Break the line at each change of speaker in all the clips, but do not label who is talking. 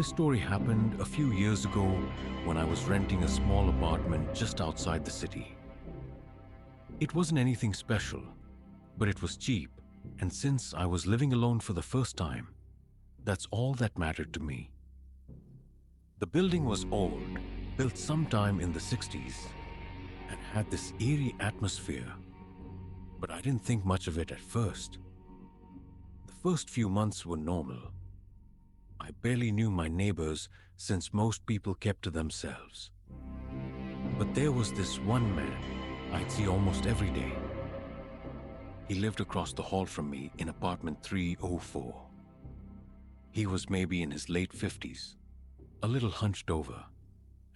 This story happened a few years ago when I was renting a small apartment just outside the city. It wasn't anything special, but it was cheap, and since I was living alone for the first time, that's all that mattered to me. The building was old, built sometime in the 60s, and had this eerie atmosphere, but I didn't think much of it at first. The first few months were normal. I barely knew my neighbors since most people kept to themselves. But there was this one man I'd see almost every day. He lived across the hall from me in apartment 304. He was maybe in his late 50s, a little hunched over,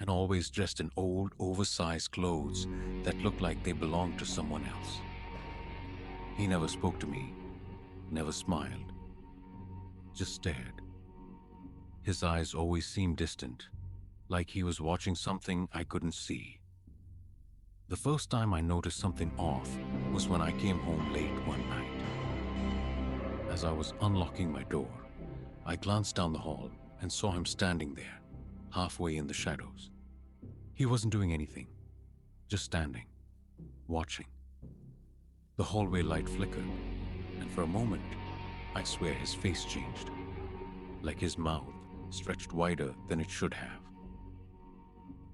and always dressed in old, oversized clothes that looked like they belonged to someone else. He never spoke to me, never smiled, just stared. His eyes always seemed distant, like he was watching something I couldn't see. The first time I noticed something off was when I came home late one night. As I was unlocking my door, I glanced down the hall and saw him standing there, halfway in the shadows. He wasn't doing anything, just standing, watching. The hallway light flickered, and for a moment, I swear his face changed, like his mouth stretched wider than it should have.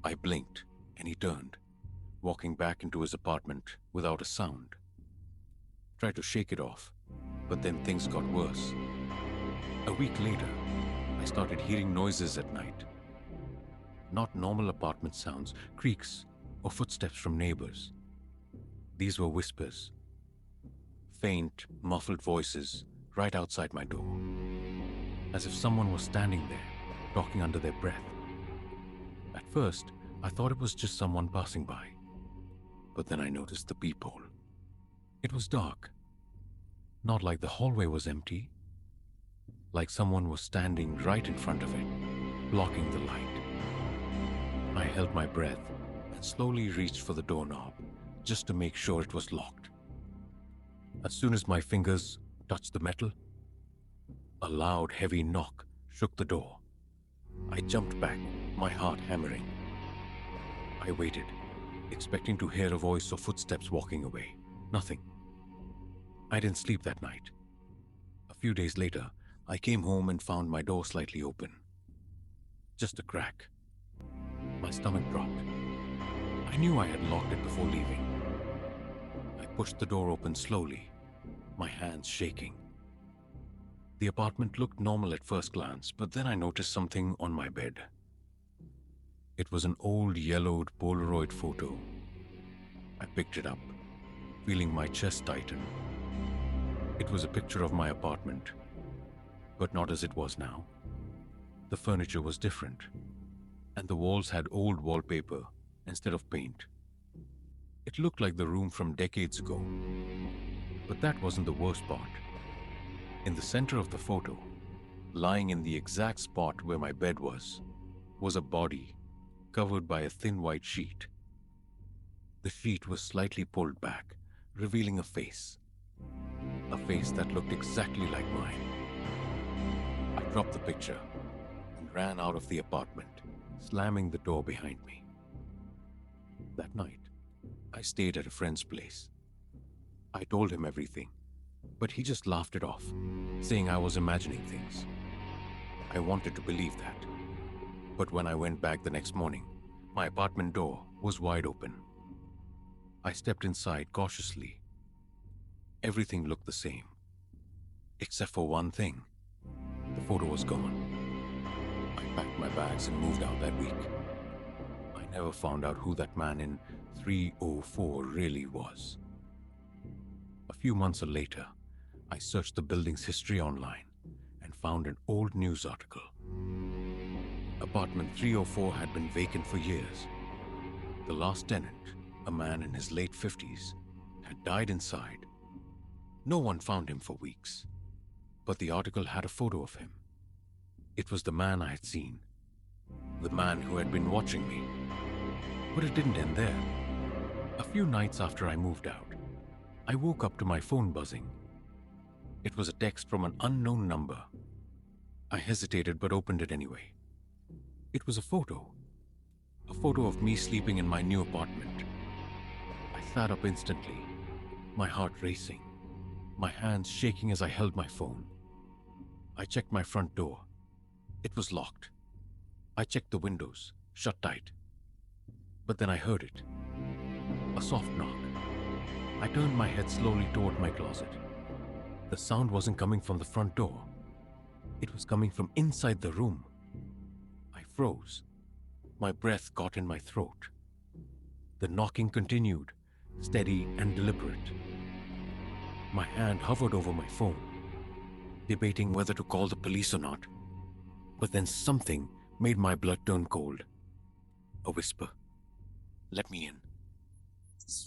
I blinked, and he turned, walking back into his apartment without a sound. Tried to shake it off, but then things got worse. A week later, I started hearing noises at night. Not normal apartment sounds, creaks, or footsteps from neighbors. These were whispers. Faint, muffled voices right outside my door, as if someone was standing there, talking under their breath. At first, I thought it was just someone passing by, but then I noticed the peephole. It was dark, not like the hallway was empty, like someone was standing right in front of it, blocking the light. I held my breath and slowly reached for the doorknob, just to make sure it was locked. As soon as my fingers touched the metal, a loud, heavy knock shook the door. I jumped back, my heart hammering. I waited, expecting to hear a voice or footsteps walking away. Nothing. I didn't sleep that night. A few days later, I came home and found my door slightly open. Just a crack. My stomach dropped. I knew I had locked it before leaving. I pushed the door open slowly, my hands shaking. The apartment looked normal at first glance, but then I noticed something on my bed. It was an old yellowed Polaroid photo. I picked it up, feeling my chest tighten. It was a picture of my apartment, but not as it was now. The furniture was different, and the walls had old wallpaper instead of paint. It looked like the room from decades ago, but that wasn't the worst part. In the center of the photo, lying in the exact spot where my bed was a body covered by a thin white sheet. The sheet was slightly pulled back, revealing a face that looked exactly like mine. I dropped the picture and ran out of the apartment, slamming the door behind me. That night, I stayed at a friend's place. I told him everything, but he just laughed it off, saying I was imagining things. I wanted to believe that. But when I went back the next morning, my apartment door was wide open. I stepped inside cautiously. Everything looked the same, except for one thing. The photo was gone. I packed my bags and moved out that week. I never found out who that man in 304 really was. A few months later, I searched the building's history online and found an old news article. Apartment 304 had been vacant for years. The last tenant, a man in his late 50s, had died inside. No one found him for weeks, but the article had a photo of him. It was the man I had seen, the man who had been watching me. But it didn't end there. A few nights after I moved out, I woke up to my phone buzzing. It was a text from an unknown number. I hesitated but opened it anyway. It was a photo. A photo of me sleeping in my new apartment. I sat up instantly, my heart racing, my hands shaking as I held my phone. I checked my front door. It was locked. I checked the windows, shut tight. But then I heard it. A soft knock. I turned my head slowly toward my closet. The sound wasn't coming from the front door. It was coming from inside the room. I froze. My breath caught in my throat. The knocking continued, steady and deliberate. My hand hovered over my phone, debating whether to call the police or not. But then something made my blood turn cold. A whisper. Let me in.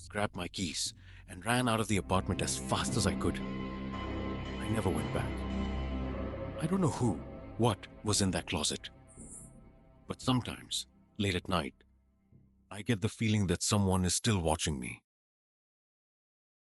Grabbed my keys and ran out of the apartment as fast as I could. I never went back. I don't know what was in that closet. But sometimes, late at night, I get the feeling that someone is still watching me.